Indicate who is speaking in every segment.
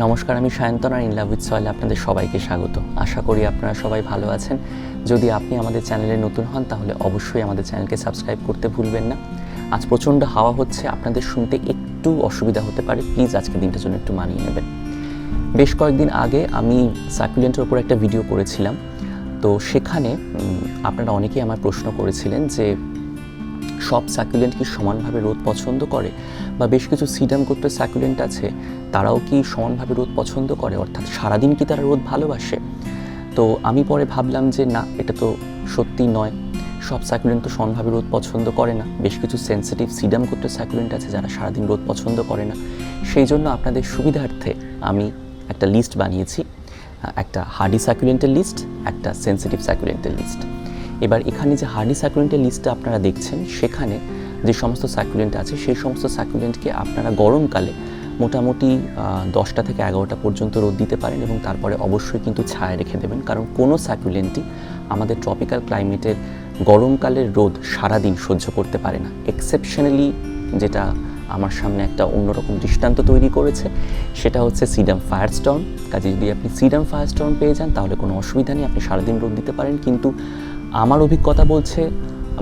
Speaker 1: নমস্কার, আমি সায়ন্তন আর in love with সয়েলে আপনাদের সবাইকে স্বাগত। আশা করি আপনারা সবাই ভালো আছেন। যদি আপনি আমাদের চ্যানেলে নতুন হন তাহলে অবশ্যই আমাদের চ্যানেলকে সাবস্ক্রাইব করতে ভুলবেন না। আজ প্রচণ্ড হাওয়া হচ্ছে, আপনাদের শুনতে একটু অসুবিধা হতে পারে, প্লিজ আজকে দিনটার জন্য একটু মানিয়ে নেবেন। বেশ কয়েকদিন আগে আমি সাকুলেন্টের উপর একটা ভিডিও করেছিলাম, তো সেখানে আপনারা অনেকেই আমার প্রশ্ন করেছিলেন যে সব সাকুলেন্ট কি সমানভাবে রোদ পছন্দ করে, বা বেশ কিছু সিডাম গোত্রের সাকুলেন্ট আছে তারাও কি সমানভাবে রোদ পছন্দ করে, অর্থাৎ সারাদিন কি তারা রোদ ভালোবাসে। তো আমি পরে ভাবলাম যে না, এটা তো সত্যি নয়, সব সাকুলেন্ট তো সমানভাবে রোদ পছন্দ করে না। বেশ কিছু সেন্সিটিভ সিডাম গোত্রের সাকুলেন্ট আছে যারা সারাদিন রোদ পছন্দ করে না। সেই জন্য আপনাদের সুবিধার্থে আমি একটা লিস্ট বানিয়েছি, একটা হার্ডি সাকুলেন্টের লিস্ট, একটা সেন্সিটিভ সাকুলেন্টের লিস্ট। এবার এখানে যে হার্ডি সাকুলেন্টের লিস্টটা আপনারা দেখছেন, সেখানে যে সমস্ত সাকুলেন্ট আছে সেই সমস্ত সাকুলেন্টকে আপনারা গরমকালে মোটামুটি 10টা থেকে 11টা পর্যন্ত রোদ দিতে পারেন, এবং তারপরে অবশ্যই কিন্তু ছায়া রেখে দেবেন, কারণ কোনো সাকুলেন্টই আমাদের ট্রপিক্যাল ক্লাইমেটের গরমকালের রোদ সারাদিন সহ্য করতে পারে না। এক্সেপশনালি যেটা আমার সামনে একটা অন্যরকম দৃষ্টান্ত তৈরি করেছে সেটা হচ্ছে সিডাম ফায়ারস্টর্ম। কাজে যদি আপনি সিডাম ফায়ারস্টর্ম পেয়ে যান তাহলে কোনো অসুবিধা নেই, আপনি সারাদিন রোদ দিতে পারেন। কিন্তু আমার অভিজ্ঞতা বলছে,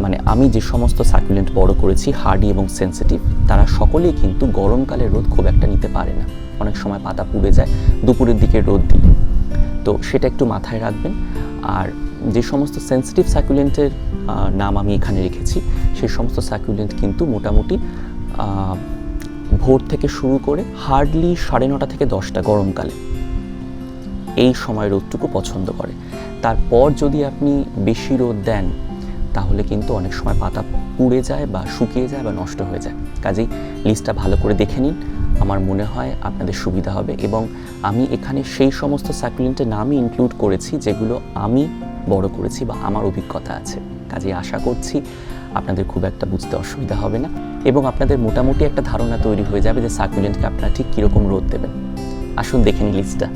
Speaker 1: মানে আমি যে সমস্ত সাকুলেন্ট বড় করেছি হার্ডি এবং সেন্সিটিভ, তারা সকলেই কিন্তু গরমকালে রোদ খুব একটা নিতে পারে না। অনেক সময় পাতা পুড়ে যায় দুপুরের দিকে রোদ দিলে, তো সেটা একটু মাথায় রাখবেন। আর যে সমস্ত সেন্সিটিভ সাকুলেন্টের নাম আমি এখানে রেখেছি, সেই সমস্ত সাকুলেন্ট কিন্তু মোটামুটি ভোর থেকে শুরু করে হার্ডলি 9:30 থেকে 10টা গরমকালে এই সময় রোদটুকু পছন্দ করে। তারপর যদি আপনি বেশি রোদ দেন তাহলে কিন্তু অনেক সময় পাতা পুড়ে যায় বা শুকিয়ে যায় বা নষ্ট হয়ে যায়। কাজেই লিস্টটা ভালো করে দেখে নিন, আমার মনে হয় আপনাদের সুবিধা হবে। এবং আমি এখানে সেই সমস্ত সাকুলেন্টের নামই ইনক্লুড করেছি যেগুলো আমি বড় করেছি বা আমার অভিজ্ঞতা আছে। কাজেই আশা করছি আপনাদের খুব একটা বুঝতে অসুবিধা হবে না, এবং আপনাদের মোটামুটি একটা ধারণা তৈরি হয়ে যাবে যে সাকুলেন্টকে আপনারা ঠিক কীরকম রোদ দেবেন। আসুন দেখে নিন লিস্টটা।